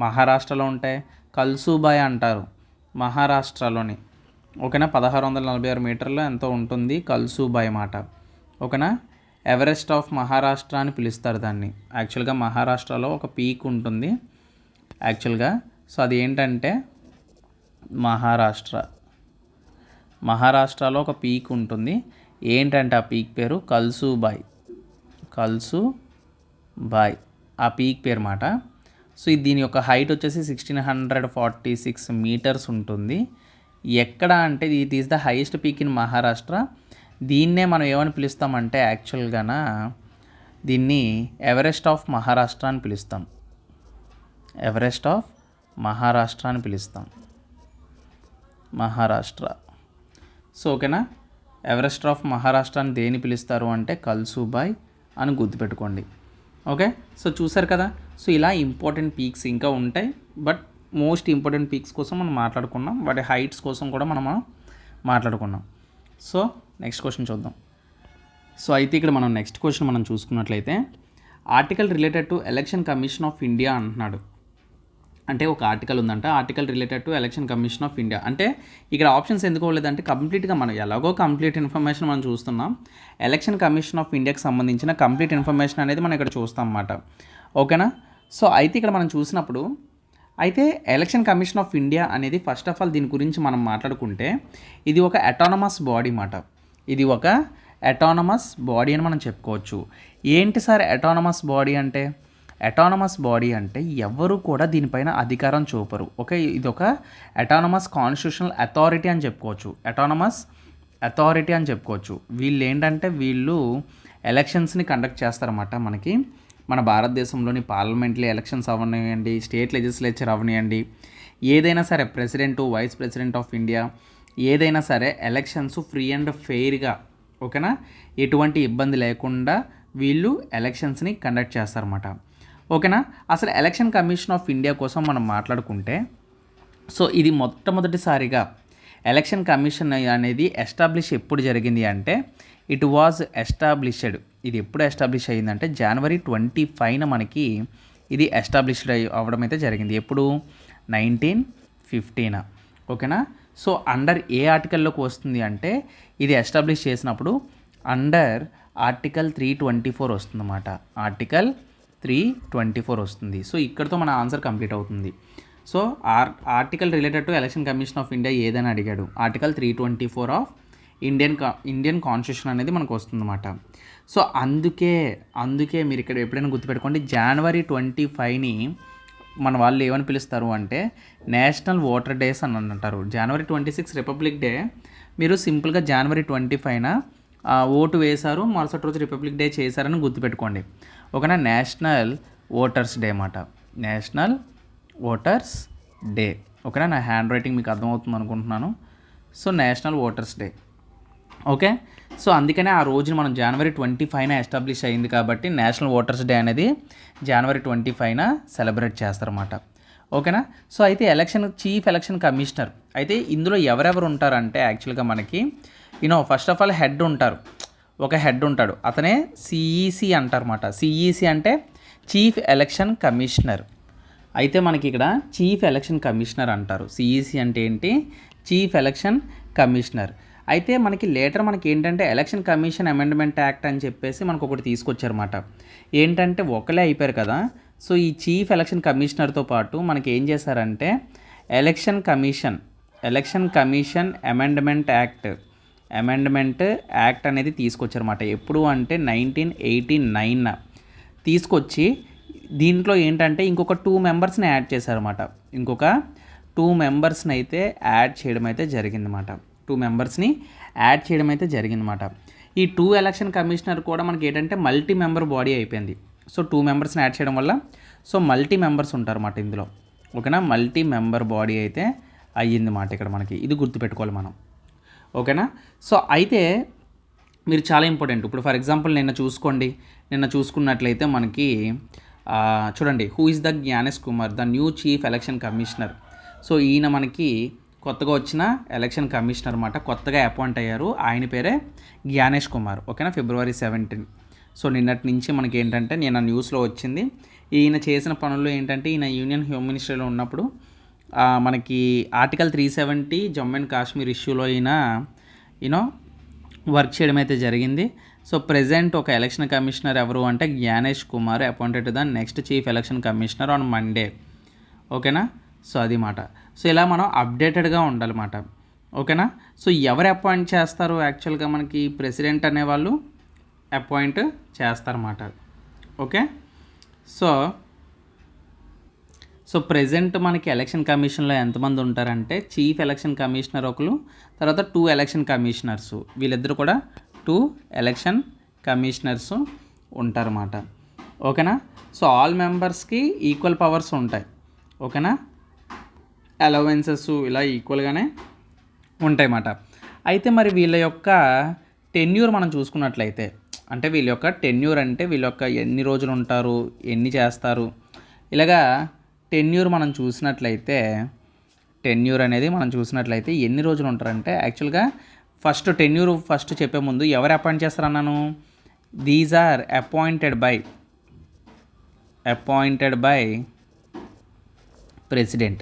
మహారాష్ట్రలో ఉంటాయి. కల్సుబాయ్ అంటారు మహారాష్ట్రలోని. ఓకేనా. 1646 మీటర్లు ఎంతో ఉంటుంది కల్సుబాయ్ మాట. ఓకేనా. ఎవరెస్ట్ ఆఫ్ మహారాష్ట్ర అని పిలుస్తారు దాన్ని. యాక్చువల్గా మహారాష్ట్రలో ఒక పీక్ ఉంటుంది యాక్చువల్గా. సో అది ఏంటంటే మహారాష్ట్రలో ఒక పీక్ ఉంటుంది. ఏంటంటే ఆ పీక్ పేరు కల్సుబాయ్. ఆ పీక్ పేరు మాట. సో దీని యొక్క హైట్ వచ్చేసి 1646 మీటర్స్ ఉంటుంది. ఎక్కడ అంటే it is the highest peak in Maharashtra. దీన్నే మనం ఏమని పిలుస్తామంటే యాక్చువల్గాన దీన్ని ఎవరెస్ట్ ఆఫ్ మహారాష్ట్ర అని పిలుస్తాం. ఎవరెస్ట్ ఆఫ్ మహారాష్ట్ర అని పిలుస్తాం. మహారాష్ట్ర. సో ఓకేనా, ఎవరెస్ట్ ఆఫ్ మహారాష్ట్ర అని దేని పిలుస్తారు అంటే కల్సుబాయ్ అని గుర్తుపెట్టుకోండి. ఓకే, సో చూసారు కదా. సో ఇలా ఇంపార్టెంట్ పీక్స్ ఇంకా ఉంటాయి, బట్ మోస్ట్ ఇంపార్టెంట్ పీక్స్ కోసం మనం మాట్లాడుకున్నాం, వాటి హైట్స్ కోసం కూడా మనం మాట్లాడుకున్నాం. సో నెక్స్ట్ క్వశ్చన్ చూద్దాం. సో అయితే ఇక్కడ మనం నెక్స్ట్ క్వశ్చన్ మనం చూసుకున్నట్లయితే article related to election commission of India అంటున్నాడు. అంటే ఒక ఆర్టికల్ ఉందంట, article related to election commission of India. అంటే ఇక్కడ ఆప్షన్స్ ఎందుకు లేదంటే కంప్లీట్గా మనం ఎలాగో కంప్లీట్ ఇన్ఫర్మేషన్ మనం చూస్తున్నాం, ఎలక్షన్ కమిషన్ ఆఫ్ ఇండియాకి సంబంధించిన కంప్లీట్ ఇన్ఫర్మేషన్ అనేది మనం ఇక్కడ చూస్తాం అన్నమాట. ఓకేనా. సో అయితే ఇక్కడ మనం చూసినప్పుడు అయితే ఎలక్షన్ కమిషన్ ఆఫ్ ఇండియా అనేది ఫస్ట్ ఆఫ్ ఆల్ దీని గురించి మనం మాట్లాడుకుంటే ఇది ఒక అటానమస్ బాడీ మాట. ఇది ఒక అటానమస్ బాడీ అని మనం చెప్పుకోవచ్చు. ఏంటి సార్ అటానమస్ బాడీ అంటే? అటానమస్ బాడీ అంటే ఎవరు కూడా దీనిపైన అధికారం చూపరు. ఓకే, ఇది ఒక అటానమస్ కాన్స్టిట్యూషనల్ అథారిటీ అని చెప్పుకోవచ్చు. అటానమస్ అథారిటీ అని చెప్పుకోవచ్చు. వీళ్ళు ఏంటంటే వీళ్ళు ఎలక్షన్స్ని కండక్ట్ చేస్తారన్నమాట. మనకి మన భారతదేశంలోని పార్లమెంటరీ ఎలక్షన్స్ అవనివ్వండి, స్టేట్ లెజిస్లేచర్ అవనివ్వండి, ఏదైనా సరే president, vice president of India, ఏదైనా సరే ఎలక్షన్స్ ఫ్రీ అండ్ ఫెయిర్గా, ఓకేనా, ఎటువంటి ఇబ్బంది లేకుండా వీళ్ళు ఎలక్షన్స్ని కండక్ట్ చేస్తారన్నమాట. ఓకేనా. అసలు ఎలక్షన్ కమిషన్ ఆఫ్ ఇండియా కోసం మనం మాట్లాడుకుంటే సో ఇది మొట్టమొదటిసారిగా ఎలక్షన్ కమిషన్ అనేది ఎస్టాబ్లిష్ ఎప్పుడు జరిగింది అంటే ఇట్ వాజ్ ఎస్టాబ్లిష్డ్. ఇది ఎప్పుడు ఎస్టాబ్లిష్ అయ్యిందంటే January 25 మనకి ఇది ఎస్టాబ్లిష్డ్ అవ్వడం అయితే జరిగింది. ఎప్పుడు? 1915. ఓకేనా. సో అండర్ ఏ ఆర్టికల్లోకి వస్తుంది అంటే ఇది ఎస్టాబ్లిష్ చేసినప్పుడు అండర్ ఆర్టికల్ 324 వస్తుందన్నమాట. ఆర్టికల్ 324 వస్తుంది. సో ఇక్కడితో మన ఆన్సర్ కంప్లీట్ అవుతుంది. So article related to election commission of India ఏదని అడిగాడు, ఆర్టికల్ 324 ఆఫ్ ఇండియన్ కాన్స్టిట్యూషన్ అనేది మనకు వస్తుందన్నమాట. సో అందుకే మీరు ఇక్కడ ఎప్పుడైనా గుర్తుపెట్టుకోండి, January 25ని మన వాళ్ళు ఏమని పిలుస్తారు అంటే నేషనల్ ఓటర్ డేస్ అని అంటారు. January 26 రిపబ్లిక్ డే, మీరు సింపుల్గా January 25న ఓటు వేశారు, మరుసటి రోజు రిపబ్లిక్ డే చేశారని గుర్తుపెట్టుకోండి. ఓకేనా. నేషనల్ ఓటర్స్ డే అన్నమాట. National voters day. ఓకేనా. నా హ్యాండ్ రైటింగ్ మీకు అర్థమవుతుంది అనుకుంటున్నాను. So national voters day. Okay. So అందుకనే ఆ రోజున మనం January 25న ఎస్టాబ్లిష్ అయింది కాబట్టి నేషనల్ ఓటర్స్ డే అనేది January 25న సెలబ్రేట్ చేస్తారన్నమాట. ఓకేనా. సో అయితే చీఫ్ ఎలక్షన్ కమిషనర్ అయితే ఇందులో ఎవరెవరు ఉంటారంటే యాక్చువల్గా మనకి ఫస్ట్ ఆఫ్ ఆల్ హెడ్ ఉంటారు. ఒక హెడ్ ఉంటాడు, అతనే సిఈసి అంటారన్నమాట. సిఈసి అంటే చీఫ్ ఎలక్షన్ కమిషనర్. అయితే మనకి ఇక్కడ చీఫ్ ఎలక్షన్ కమిషనర్ అంటారు. సిఈసి అంటే ఏంటి? Chief election commissioner. అయితే మనకి లేటర్ మనకి ఏంటంటే ఎలక్షన్ కమిషన్ అమెండ్మెంట్ యాక్ట్ అని చెప్పేసి మనకు ఒకటి తీసుకొచ్చారన్నమాట. ఏంటంటే ఒకలే అయిపోయారు కదా. సో ఈ చీఫ్ ఎలక్షన్ కమిషనర్తో పాటు మనకి ఏం చేశారంటే ఎలక్షన్ కమిషన్ అమెండ్మెంట్ యాక్ట్ అనేది తీసుకొచ్చారన్నమాట. ఎప్పుడు అంటే 1989 తీసుకొచ్చి దీంట్లో ఏంటంటే ఇంకొక 2 మెంబర్స్ని యాడ్ చేశారన్నమాట. ఇంకొక 2 మెంబర్స్ని అయితే యాడ్ చేయడం అయితే జరిగిందన్నమాట. 2 మెంబర్స్ని యాడ్ చేయడం అయితే జరిగిందన్నమాట. ఈ 2 ఎలక్షన్ కమిషనర్ కూడా మనకి ఏంటంటే మల్టీ మెంబర్ బాడీ అయిపోయింది. సో 2 మెంబర్స్ని యాడ్ చేయడం వల్ల సో మల్టీ మెంబర్స్ ఉంటారన్నమాట ఇందులో. ఓకేనా. మల్టీ మెంబర్ బాడీ అయితే అయ్యిందన్నమాట ఇక్కడ మనకి. ఇది గుర్తుపెట్టుకోవాలి మనం. ఓకేనా. సో అయితే మీరు చాలా ఇంపార్టెంట్. ఇప్పుడు ఫర్ ఎగ్జాంపుల్ నిన్న చూసుకున్నట్లయితే మనకి చూడండి, who is the Gyanesh Kumar, the new chief election commissioner. So ఈయన మనకి కొత్తగా వచ్చిన ఎలక్షన్ కమిషనర్ అన్నమాట. కొత్తగా అపాయింట్ అయ్యారు. ఆయన పేరే జ్ఞానేష్ కుమార్. ఓకేనా. February 17. సో నిన్నటి నుంచి మనకి ఏంటంటే నిన్న న్యూస్లో వచ్చింది. ఈయన చేసిన పనుల్లో ఏంటంటే ఈయన యూనియన్ హోమ్ మినిస్ట్రీలో ఉన్నప్పుడు మనకి ఆర్టికల్ 370 జమ్మూ అండ్ కాశ్మీర్ ఇష్యూలో ఈయన వర్క్ చేయడం అయితే జరిగింది. సో ప్రెజెంట్ ఒక ఎలక్షన్ కమిషనర్ ఎవరు అంటే Gyanesh Kumar appointed the next chief election commissioner on Monday. ఓకేనా. సో అది మాట. సో ఇలా మనం అప్డేటెడ్గా ఉండాలన్నమాట. ఓకేనా. సో ఎవరు అపాయింట్ చేస్తారు? యాక్చువల్గా మనకి ప్రెసిడెంట్ అనేవాళ్ళు అపాయింట్ చేస్తారన్నమాట. ఓకే. సో ప్రెజెంట్ మనకి ఎలక్షన్ కమిషన్లో ఎంతమంది ఉంటారంటే చీఫ్ ఎలక్షన్ కమిషనర్ ఒకరు, తర్వాత 2 ఎలక్షన్ కమిషనర్స్, వీళ్ళిద్దరు కూడా 2 ఎలక్షన్ కమిషనర్స్ ఉంటారన్నమాట. ఓకేనా. సో ఆల్ మెంబర్స్కి ఈక్వల్ పవర్స్ ఉంటాయి. ఓకేనా, అలవెన్సెస్ ఇలా ఈక్వల్గానే ఉంటాయన్నమాట. అయితే మరి వీళ్ళ యొక్క టెన్యూర్ మనం చూసుకున్నట్లయితే, అంటే వీళ్ళ యొక్క టెన్యూర్ అంటే వీళ్ళ యొక్క ఎన్ని రోజులు ఉంటారు, ఎన్ని చేస్తారు, ఇలాగా టెన్యూర్ మనం చూసినట్లయితే, టెన్యూర్ అనేది మనం చూసినట్లయితే ఎన్ని రోజులు ఉంటారంటే, యాక్చువల్గా టెన్యూర్ చెప్పే ముందు ఎవరు అపాయింట్ చేస్తారన్నాను, these are appointed by president.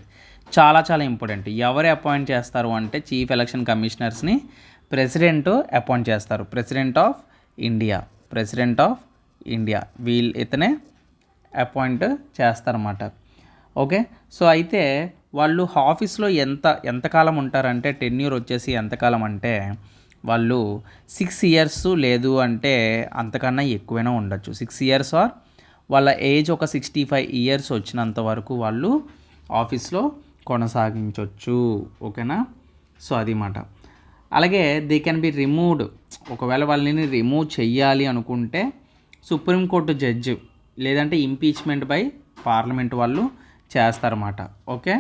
చాలా చాలా ఇంపార్టెంట్. ఎవరు అపాయింట్ చేస్తారు అంటే చీఫ్ ఎలక్షన్ కమిషనర్స్ని ప్రెసిడెంట్ అపాయింట్ చేస్తారు. ప్రెసిడెంట్ ఆఫ్ ఇండియా ఇతనే అపాయింట్ చేస్తారన్నమాట. ఓకే. సో అయితే వాళ్ళు ఆఫీస్లో ఎంతకాలం ఉంటారంటే, టెన్యూర్ వచ్చేసి ఎంతకాలం అంటే వాళ్ళు 6 ఇయర్స్ లేదు అంటే అంతకన్నా ఎక్కువైనా ఉండొచ్చు. 6 ఇయర్స్ ఆర్ వాళ్ళ ఏజ్ ఒక 65 ఇయర్స్ వచ్చినంత వరకు వాళ్ళు ఆఫీస్లో కొనసాగించవచ్చు. ఓకేనా. సో అది మాట. అలాగే దే కెన్ బి రిమూవ్డ్. ఒకవేళ వాళ్ళని రిమూవ్ చెయ్యాలి అనుకుంటే సుప్రీంకోర్టు జడ్జి లేదంటే ఇంపీచ్మెంట్ బై పార్లమెంట్ వాళ్ళు చేస్తారన్నమాట. ఓకే.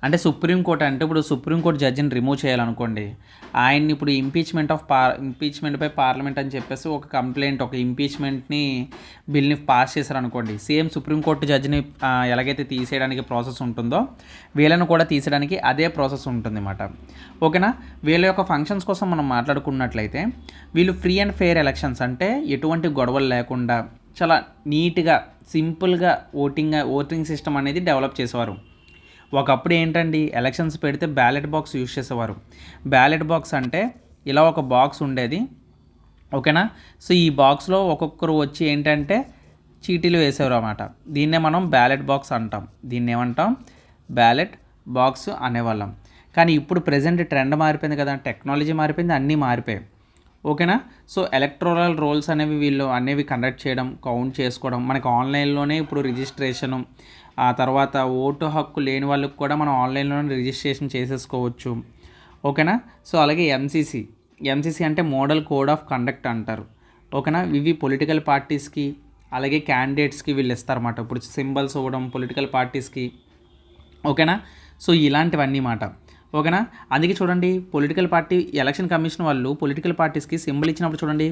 అంటే సుప్రీంకోర్టు అంటే ఇప్పుడు సుప్రీంకోర్టు జడ్జిని రిమూవ్ చేయాలనుకోండి, ఆయన్ని ఇప్పుడు ఇంపీచ్మెంట్ బై పార్లమెంట్ అని చెప్పేసి ఒక కంప్లైంట్, ఒక ఇంపీచ్మెంట్ని బిల్ని పాస్ చేశారనుకోండి, సేమ్ సుప్రీంకోర్టు జడ్జిని ఎలాగైతే తీసేయడానికి ప్రాసెస్ ఉంటుందో వీళ్ళను కూడా తీసేయడానికి అదే ప్రాసెస్ ఉంటుంది అన్నమాట. ఓకేనా. వీళ్ళ యొక్క ఫంక్షన్స్ కోసం మనం మాట్లాడుకున్నట్లయితే వీళ్ళు ఫ్రీ అండ్ ఫెయిర్ ఎలక్షన్స్, అంటే ఎటువంటి గొడవలు లేకుండా చాలా నీట్గా సింపుల్గా ఓటింగ్ సిస్టమ్ అనేది డెవలప్ చేసేవారు. ఒకప్పుడు ఏంటండి, ఎలక్షన్స్ పెడితే బ్యాలెట్ బాక్స్ యూజ్ చేసేవారు. బ్యాలెట్ బాక్స్ అంటే ఇలా ఒక బాక్స్ ఉండేది. ఓకేనా. సో ఈ బాక్స్లో ఒక్కొక్కరు వచ్చి ఏంటంటే చీటీలు వేసేవారు అన్నమాట. దీన్నే మనం బ్యాలెట్ బాక్స్ అంటాం. దీన్ని ఏమంటాం, బ్యాలెట్ బాక్స్ అనేవాళ్ళం. కానీ ఇప్పుడు ప్రజెంట్ ట్రెండ్ మారిపోయింది కదా, టెక్నాలజీ మారిపోయింది, అన్నీ మారిపోయాయి. ఓకేనా. సో ఎలక్టోరల్ రోల్స్ అనేవి కండక్ట్ చేయడం, కౌంట్ చేసుకోవడం, మనకి ఆన్లైన్లోనే ఇప్పుడు రిజిస్ట్రేషను, ఆ తర్వాత ఓటు హక్కు లేని వాళ్ళకి కూడా మనం ఆన్లైన్లోనే రిజిస్ట్రేషన్ చేసేసుకోవచ్చు. ఓకేనా. సో అలాగే ఎంసీసీ అంటే మోడల్ కోడ్ ఆఫ్ కండక్ట్ అంటారు. ఓకేనా. ఇవి పొలిటికల్ పార్టీస్కి అలాగే క్యాండిడేట్స్కి వీళ్ళు ఇస్తారన్నమాట. ఇప్పుడు సింబల్స్ ఇవ్వడం పొలిటికల్ పార్టీస్కి. ఓకేనా. సో ఇలాంటివన్నీ మాట. ఓకేనా. అందుకే చూడండి, పొలిటికల్ పార్టీ ఎలక్షన్ కమిషన్ వాళ్ళు పొలిటికల్ పార్టీస్కి సింబల్ ఇచ్చినప్పుడు చూడండి,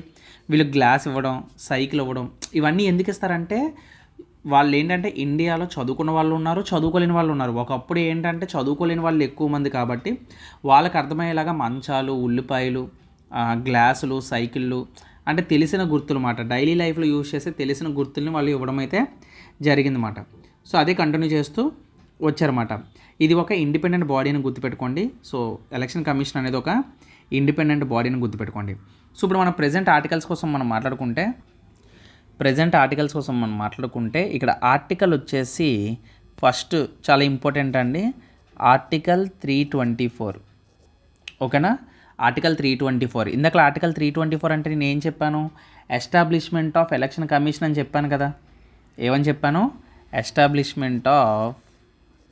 వీళ్ళు గ్లాస్ ఇవ్వడం, సైకిల్ ఇవ్వడం, ఇవన్నీ ఎందుకు ఇస్తారంటే వాళ్ళు ఏంటంటే ఇండియాలో చదువుకున్న వాళ్ళు ఉన్నారు, చదువుకోలేని వాళ్ళు ఉన్నారు. ఒకప్పుడు ఏంటంటే చదువుకోలేని వాళ్ళు ఎక్కువ మంది కాబట్టి వాళ్ళకి అర్థమయ్యేలాగా మంచాలు, ఉల్లిపాయలు, గ్లాసులు, సైకిళ్ళు అంటే తెలిసిన గుర్తులు మాట, డైలీ లైఫ్లో యూజ్ చేసే తెలిసిన గుర్తుల్ని వాళ్ళు ఇవ్వడం అయితే జరిగిందన్నమాట. సో అదే కంటిన్యూ చేస్తూ వచ్చారన్నమాట. ఇది ఒక ఇండిపెండెంట్ బాడీని గుర్తుపెట్టుకోండి. సో ఎలక్షన్ కమిషన్ అనేది ఒక ఇండిపెండెంట్ బాడీని గుర్తుపెట్టుకోండి. సో ఇప్పుడు మనం ప్రజెంట్ ఆర్టికల్స్ కోసం మనం మాట్లాడుకుంటే ఇక్కడ ఆర్టికల్ వచ్చేసి ఫస్ట్ చాలా ఇంపార్టెంట్ అండి, ఆర్టికల్ 324. ఓకేనా. ఆర్టికల్ 324. ఇందాక ఆర్టికల్ 324 అంటే నేను ఏం చెప్పాను, ఎస్టాబ్లిష్మెంట్ ఆఫ్ ఎలక్షన్ కమిషన్ అని చెప్పాను కదా. ఏమని చెప్పాను,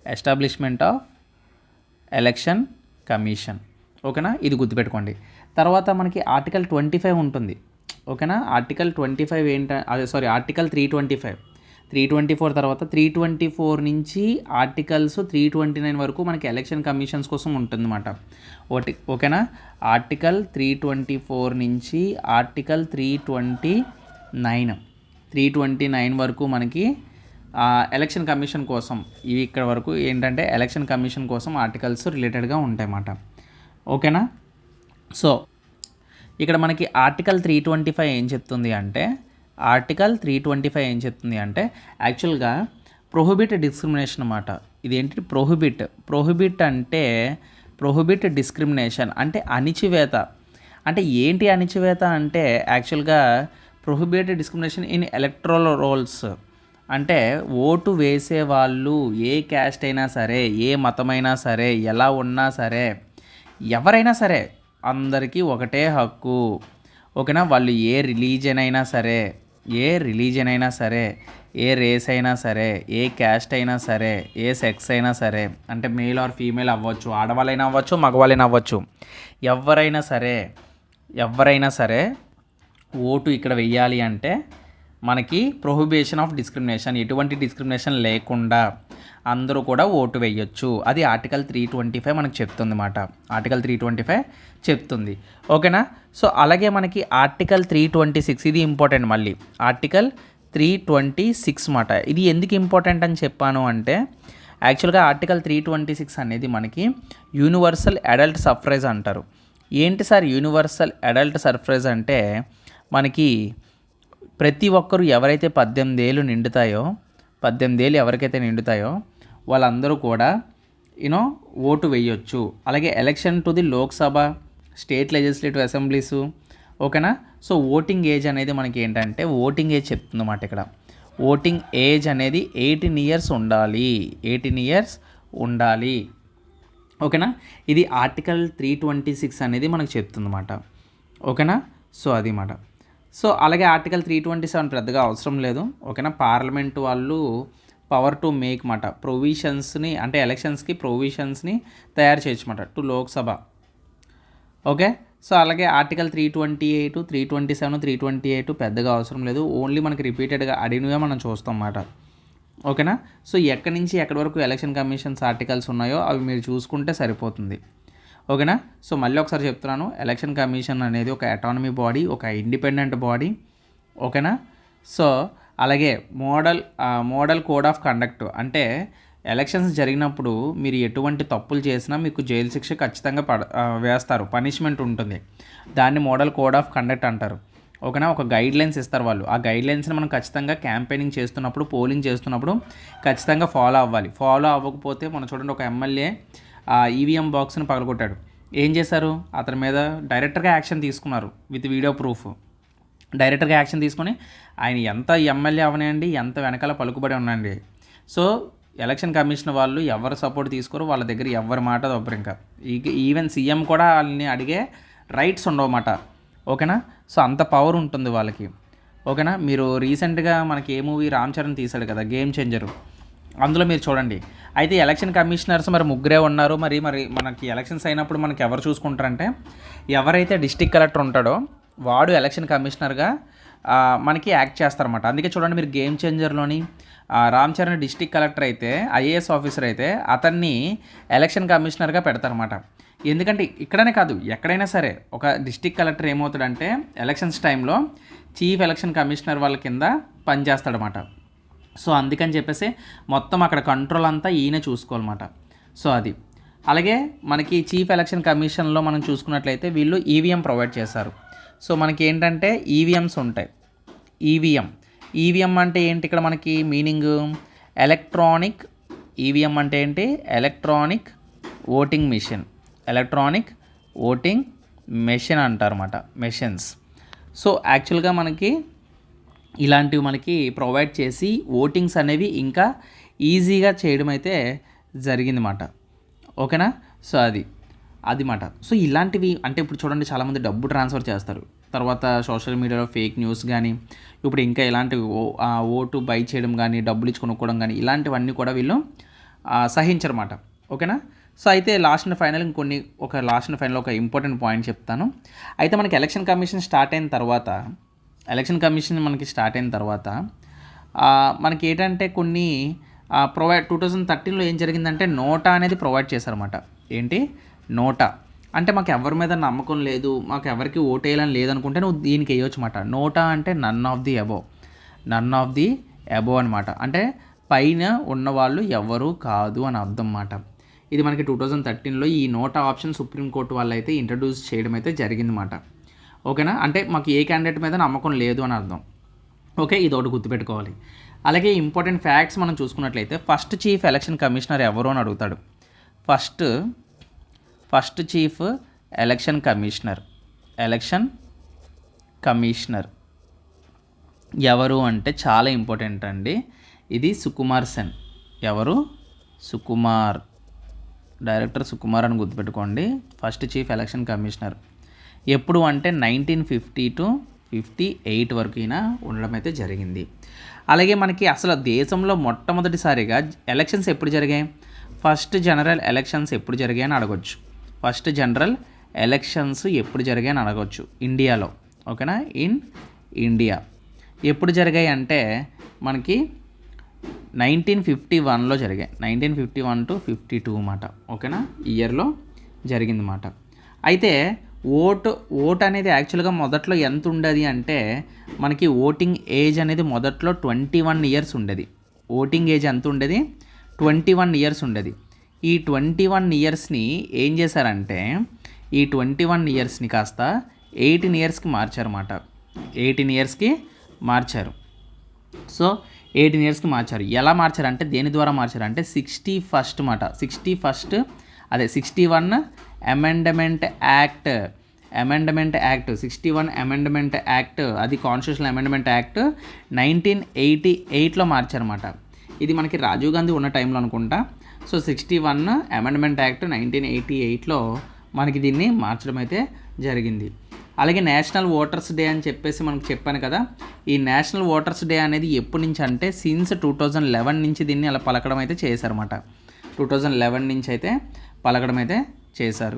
ఎస్టాబ్లిష్మెంట్ ఆఫ్ ఎలక్షన్ కమిషన్. ఓకేనా. ఇది గుర్తుపెట్టుకోండి. తర్వాత మనకి ఆర్టికల్ 25 ఉంటుంది. ఓకేనా. ఆర్టికల్ 25 ఆర్టికల్ 324 తర్వాత 324 నుంచి ఆర్టికల్స్ 329 వరకు మనకి ఎలక్షన్ కమిషన్స్ కోసం ఉంటుందన్నమాట. ఓకేనా. ఆర్టికల్ 324 నుంచి ఆర్టికల్ 329 వరకు మనకి ఎలక్షన్ కమిషన్ కోసం, ఇవి ఇక్కడ వరకు ఏంటంటే ఎలక్షన్ కమిషన్ కోసం ఆర్టికల్స్ రిలేటెడ్గా ఉంటాయన్నమాట. ఓకేనా. సో ఇక్కడ మనకి ఆర్టికల్ 325 ఏం చెప్తుంది అంటే, యాక్చువల్గా ప్రొహిబిట్ డిస్క్రిమినేషన్ అన్నమాట. ఇదేంటి ప్రొహిబిట్ అంటే ప్రొహిబిట్ డిస్క్రిమినేషన్ అంటే అణిచివేత. అంటే ఏంటి అణిచివేత అంటే యాక్చువల్గా prohibit discrimination in electoral rolls అంటే ఓటు వేసేవాళ్ళు ఏ క్యాస్ట్ అయినా సరే, ఏ మతమైనా సరే, ఎలా ఉన్నా సరే, ఎవరైనా సరే అందరికీ ఒకటే హక్కు. ఓకేనా. వాళ్ళు ఏ రిలీజియన్ అయినా సరే, ఏ రిలీజియన్ అయినా సరే, ఏ రేస్ అయినా సరే, ఏ క్యాస్ట్ అయినా సరే, ఏ సెక్స్ అయినా సరే, అంటే మేల్ ఆర్ ఫీమేల్ అవ్వచ్చు, ఆడవాళ్ళైనా అవ్వచ్చు, మగవాళ్ళైనా అవ్వచ్చు, ఎవరైనా సరే ఓటు ఇక్కడ వెయ్యాలి అంటే మనకి ప్రొహిబిషన్ ఆఫ్ డిస్క్రిమినేషన్, ఎటువంటి డిస్క్రిమినేషన్ లేకుండా అందరూ కూడా ఓటు వేయొచ్చు. అది ఆర్టికల్ 325 మనకు చెప్తుంది మాట. ఆర్టికల్ 325 చెప్తుంది. ఓకేనా. సో అలాగే మనకి ఆర్టికల్ 326, ఇది ఇంపార్టెంట్ మళ్ళీ. ఆర్టికల్ 326 మాట. ఇది ఎందుకు ఇంపార్టెంట్ అని చెప్పాను అంటే యాక్చువల్గా ఆర్టికల్ 326 అనేది మనకి యూనివర్సల్ అడల్ట్ సఫ్రేజ్ అంటారు. ఏంటి సార్ యూనివర్సల్ అడల్ట్ సఫ్రేజ్ అంటే మనకి ప్రతి ఒక్కరు ఎవరైతే 18 ఏళ్ళు నిండుతాయో, 18 ఏళ్ళు ఎవరికైతే నిండుతాయో వాళ్ళందరూ కూడా ఓటు వేయొచ్చు. అలాగే election to the Lok Sabha, state legislative assemblies. ఓకేనా. సో ఓటింగ్ ఏజ్ అనేది మనకి ఏంటంటే ఓటింగ్ ఏజ్ చెప్తుందన్నమాట ఇక్కడ. ఓటింగ్ ఏజ్ అనేది 18 ఇయర్స్ ఉండాలి. 18 ఇయర్స్ ఉండాలి. ఓకేనా. ఇది ఆర్టికల్ 326 అనేది మనకు చెప్తుందన్నమాట. ఓకేనా. సో అది మాట. సో అలాగే ఆర్టికల్ 327 పెద్దగా అవసరం లేదు. ఓకేనా. పార్లమెంట్ వాళ్ళు పవర్ టు మేక్ మాట ప్రొవిజన్స్ని, అంటే ఎలక్షన్స్కి ప్రొవిజన్స్ని తయారు చేయొచ్చు మాట టు లోక్సభ. ఓకే. సో అలాగే ఆర్టికల్ 328, 327, 328 పెద్దగా అవసరం లేదు. ఓన్లీ మనకి రిపీటెడ్గా అడిగినవే మనం చూస్తాం మాట. ఓకేనా. సో ఎక్కడి నుంచి ఎక్కడి వరకు ఎలక్షన్ కమిషన్స్ ఆర్టికల్స్ ఉన్నాయో అవి మీరు చూసుకుంటే సరిపోతుంది. ఓకేనా. సో మళ్ళీ ఒకసారి చెప్తున్నాను, ఎలక్షన్ కమిషన్ అనేది ఒక అటానమీ బాడీ, ఒక ఇండిపెండెంట్ బాడీ. ఓకేనా. సో అలాగే మోడల్ కోడ్ ఆఫ్ కండక్ట్, అంటే ఎలక్షన్స్ జరిగినప్పుడు మీరు ఎటువంటి తప్పులు చేసినా మీకు జైలు శిక్ష ఖచ్చితంగా వేస్తారు, పనిష్మెంట్ ఉంటుంది. దాన్ని మోడల్ కోడ్ ఆఫ్ కండక్ట్ అంటారు. ఓకేనా. ఒక గైడ్లైన్స్ ఇస్తారు వాళ్ళు. ఆ గైడ్లైన్స్ని మనం ఖచ్చితంగా క్యాంపెయినింగ్ చేస్తున్నప్పుడు, పోలింగ్ చేస్తున్నప్పుడు ఖచ్చితంగా ఫాలో అవ్వాలి. ఫాలో అవ్వకపోతే మనం చూడండి, ఒక ఎమ్మెల్యే ఈవీఎం బాక్స్ని పగలగొట్టాడు. ఏం చేశారు, అతని మీద డైరెక్ట్గా యాక్షన్ తీసుకున్నారు విత్ వీడియో ప్రూఫ్. డైరెక్ట్గా యాక్షన్ తీసుకొని ఆయన ఎంత ఎమ్మెల్యే అవనండి, ఎంత వెనకాల పలుకుబడి ఉండండి. సో ఎలక్షన్ కమిషన్ వాళ్ళు ఎవరు సపోర్ట్ తీసుకోరు, వాళ్ళ దగ్గర ఎవరి మాట దొబ్బరు. ఇంకా ఈవెన్ సీఎం కూడా వాళ్ళని అడిగే రైట్స్ ఉండవన్నమాట. ఓకేనా. సో అంత పవర్ ఉంటుంది వాళ్ళకి. ఓకేనా. మీరు రీసెంట్గా మనకి ఏ మూవీ రామ్ చరణ్ తీశాడు కదా, గేమ్ చేంజరు, అందులో మీరు చూడండి. అయితే ఎలక్షన్ కమిషనర్స్ మరి ముగ్గురే ఉన్నారు. మరి మనకి ఎలక్షన్స్ అయినప్పుడు మనకి ఎవరు చూసుకుంటారంటే ఎవరైతే డిస్ట్రిక్ట్ కలెక్టర్ ఉంటాడో వాడు ఎలక్షన్ కమిషనర్గా మనకి యాక్ట్ చేస్తారన్నమాట. అందుకే చూడండి, మీరు గేమ్ చేంజర్లోని రామ్ చరణ్ డిస్ట్రిక్ట్ కలెక్టర్ అయితే, ఐఏఎస్ ఆఫీసర్ అయితే అతన్ని ఎలక్షన్ కమిషనర్గా పెడతారన్నమాట. ఎందుకంటే ఇక్కడనే కాదు, ఎక్కడైనా సరే ఒక డిస్ట్రిక్ట్ కలెక్టర్ ఏమవుతాడంటే ఎలక్షన్స్ టైంలో చీఫ్ ఎలక్షన్ కమిషనర్ వాళ్ళ కింద పనిచేస్తాడనమాట. సో అందుకని చెప్పేసి మొత్తం అక్కడ కంట్రోల్ అంతా ఈయన చూసుకోవాలన్నమాట. సో అది. అలాగే మనకి చీఫ్ ఎలక్షన్ కమిషన్లో మనం చూసుకున్నట్లయితే వీళ్ళు ఈవీఎం ప్రొవైడ్ చేశారు. సో మనకి ఏంటంటే ఈవీఎంస్ ఉంటాయి. ఈవీఎం అంటే ఏంటి, ఇక్కడ మనకి మీనింగ్ ఎలక్ట్రానిక్. ఈవీఎం అంటే ఏంటి, electronic voting machine. Electronic voting machine అంటారన్నమాట, మెషిన్స్. సో యాక్చువల్గా మనకి ఇలాంటివి మనకి ప్రొవైడ్ చేసి ఓటింగ్స్ అనేవి ఇంకా ఈజీగా చేయడం అయితే జరిగిందన్నమాట. ఓకేనా. సో అది మాట. సో ఇలాంటివి అంటే ఇప్పుడు చూడండి, చాలామంది డబ్బు ట్రాన్స్ఫర్ చేస్తారు, తర్వాత సోషల్ మీడియాలో ఫేక్ న్యూస్ కానీ, ఇప్పుడు ఇంకా ఇలాంటివి ఓటు బై చేయడం కానీ, డబ్బులు ఇచ్చి కొనుక్కోవడం కానీ, ఇలాంటివన్నీ కూడా వీళ్ళు సహించరన్నమాట. ఓకేనా. సో అయితే లాస్ట్ అండ్ ఫైనల్ ఒక ఇంపార్టెంట్ పాయింట్ చెప్తాను. అయితే మనకి ఎలక్షన్ కమిషన్ స్టార్ట్ అయిన తర్వాత మనకి ఏంటంటే కొన్ని 2013లో ఏం జరిగిందంటే నోటా అనేది ప్రొవైడ్ చేశారన్నమాట. ఏంటి, నోటా అంటే మాకు ఎవరి మీద నమ్మకం లేదు, మాకు ఎవరికి ఓటు వేయాలని లేదనుకుంటే నువ్వు దీనికి వేయవచ్చు అన్నమాట. నోటా అంటే నన్ ఆఫ్ ది అబోవ్ అనమాట. అంటే పైన ఉన్నవాళ్ళు ఎవరు కాదు అని అర్థం అన్నమాట. ఇది మనకి 2013లో ఈ నోటా ఆప్షన్ సుప్రీంకోర్టు వాళ్ళు అయితే ఇంట్రడ్యూస్ చేయడం అయితే జరిగిందన్నమాట. ఓకేనా. అంటే మాకు ఏ క్యాండిడేట్ మీద నమ్మకం లేదు అని అర్థం. ఓకే, ఇది ఒకటి గుర్తుపెట్టుకోవాలి. అలాగే ఇంపార్టెంట్ ఫ్యాక్ట్స్ మనం చూసుకున్నట్లయితే ఫస్ట్ చీఫ్ ఎలక్షన్ కమిషనర్ ఎవరు అని అడుగుతాడు. ఫస్ట్ చీఫ్ ఎలక్షన్ కమిషనర్ ఎవరు అంటే చాలా ఇంపార్టెంట్ అండి. ఇది సుకుమార్ సెన్. ఎవరు, డైరెక్టర్ సుకుమార్ అని గుర్తుపెట్టుకోండి. ఫస్ట్ చీఫ్ ఎలక్షన్ కమిషనర్ ఎప్పుడు అంటే 1950 to 58 వరకు అయినా ఉండడం అయితే జరిగింది. అలాగే మనకి అసలు దేశంలో మొట్టమొదటిసారిగా ఎలక్షన్స్ ఎప్పుడు జరిగాయి, ఫస్ట్ జనరల్ ఎలక్షన్స్ ఎప్పుడు జరిగాయి అని అడగొచ్చు. ఫస్ట్ జనరల్ ఎలక్షన్స్ ఎప్పుడు జరిగాయి అని అడగొచ్చు ఇండియాలో. ఓకేనా, ఇన్ ఇండియా ఎప్పుడు జరిగాయి అంటే మనకి 1951లో జరిగాయి. 1951 to 52 అన్నమాట. ఓకేనా, ఇయర్లో జరిగిందన్నమాట. అయితే ఓట్ అనేది యాక్చువల్గా మొదట్లో ఎంత ఉండేది అంటే మనకి ఓటింగ్ ఏజ్ అనేది మొదట్లో 21 ఇయర్స్ ఉండేది. ఓటింగ్ ఏజ్ ఎంత ఉండేది, 21 ఇయర్స్ ఉండేది. ఈ 21 ఇయర్స్ని ఏం చేశారంటే ఈ 21 ఇయర్స్ని కాస్త 18 ఇయర్స్కి మార్చారన్నమాట. 18 ఇయర్స్కి మార్చారు. సో 18 ఇయర్స్కి మార్చారు. ఎలా మార్చారంటే దేని ద్వారా మార్చారంటే 61st మాట. 61 అదే 61 అమెండ్మెంట్ యాక్ట్ 61 అమెండ్మెంట్ యాక్ట్, అది కాన్స్టిట్యూషనల్ అమెండ్మెంట్ యాక్ట్ 1988లో మార్చారన్నమాట. ఇది మనకి రాజీవ్ గాంధీ ఉన్న టైంలో అనుకుంటా. సో 61 అమెండ్మెంట్ యాక్ట్ 1988లో మనకి దీన్ని మార్చడం అయితే జరిగింది. అలాగే నేషనల్ ఓటర్స్ డే అని చెప్పేసి మనకు చెప్పాను కదా, ఈ నేషనల్ ఓటర్స్ డే అనేది ఎప్పటి నుంచి అంటే సిన్స్ 2011 నుంచి దీన్ని అలా పలకడం అయితే చేశారన్నమాట. 2011 నుంచి అయితే పలకడం అయితే చేశారు.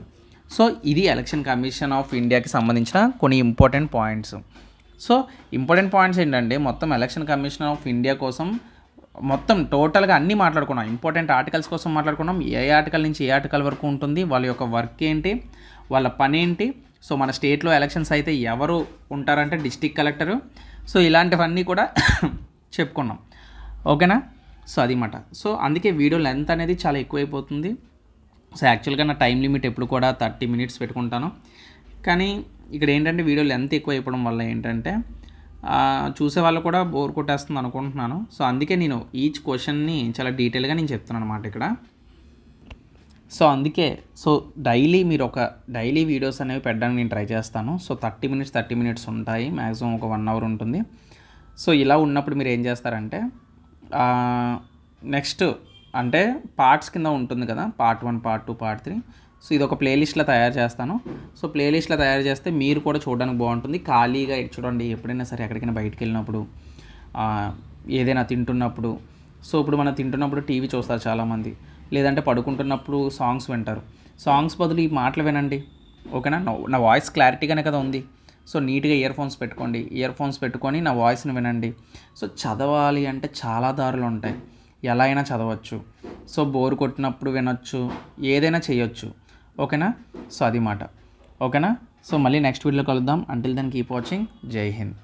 సో ఇది ఎలక్షన్ కమిషన్ ఆఫ్ ఇండియాకి సంబంధించిన కొన్ని important points. So important points ఏంటంటే మొత్తం ఎలక్షన్ కమిషన్ ఆఫ్ ఇండియా కోసం మొత్తం టోటల్గా అన్నీ మాట్లాడుకున్నాం. ఇంపార్టెంట్ ఆర్టికల్స్ కోసం మాట్లాడుకున్నాం. ఏ ఆర్టికల్ నుంచి ఏ ఆర్టికల్ వరకు ఉంటుంది, వాళ్ళ యొక్క వర్క్ ఏంటి, వాళ్ళ పని ఏంటి. సో మన స్టేట్లో ఎలక్షన్స్ అయితే ఎవరు ఉంటారంటే డిస్ట్రిక్ట్ కలెక్టరు. సో ఇలాంటివన్నీ కూడా చెప్పుకున్నాం. ఓకేనా, సో అది మాట. సో అందుకే వీడియో లెంత్ అనేది చాలా ఎక్కువైపోతుంది. సో యాక్చువల్గా నా టైం లిమిట్ ఎప్పుడు కూడా 30 minutes పెట్టుకుంటాను. కానీ ఇక్కడ ఏంటంటే వీడియో లెంత్ ఎక్కువ అయిపోవడం వల్ల ఏంటంటే చూసే వాళ్ళు కూడా బోర్ కొట్టేస్తుంది అనుకుంటున్నాను. సో అందుకే నేను ఈచ్ క్వశ్చన్ని చాలా డీటెయిల్గా నేను చెప్తున్నాను అనమాట ఇక్కడ. సో అందుకే మీరు ఒక డైలీ వీడియోస్ అనేవి పెట్టడానికి నేను ట్రై చేస్తాను. సో 30 minutes ఉంటాయి, మ్యాక్సిమం ఒక 1 hour ఉంటుంది. సో ఇలా ఉన్నప్పుడు మీరు ఏం చేస్తారంటే నెక్స్ట్ అంటే పార్ట్స్ కింద ఉంటుంది కదా, పార్ట్ 1, పార్ట్ 2, పార్ట్ 3. సో ఇది ఒక ప్లేలిస్ట్లో తయారు చేస్తాను. సో ప్లేలిస్ట్లో తయారు చేస్తే మీరు కూడా చూడడానికి బాగుంటుంది. ఖాళీగా చూడండి, ఎప్పుడైనా సరే ఎక్కడికైనా బయటికి వెళ్ళినప్పుడు, ఏదైనా తింటున్నప్పుడు. సో ఇప్పుడు మనం తింటున్నప్పుడు టీవీ చూస్తారు చాలామంది, లేదంటే పడుకుంటున్నప్పుడు సాంగ్స్ వింటారు. సాంగ్స్ బదులు ఈ మాటలు వినండి. ఓకేనా, నా వాయిస్ క్లారిటీగానే కదా ఉంది. సో నీట్గా ఇయర్ ఫోన్స్ పెట్టుకొని నా వాయిస్ని వినండి. సో చదవాలి అంటే చాలా దారులు ఉంటాయి, ఎలా అయినా చదవచ్చు. సో బోర్ కొట్టినప్పుడు వినొచ్చు, ఏదైనా చేయొచ్చు. ఓకేనా, సో అది మాట. ఓకేనా, సో మళ్ళీ నెక్స్ట్ వీడియోలో కలుద్దాం. Until then keep watching. Jai Hind.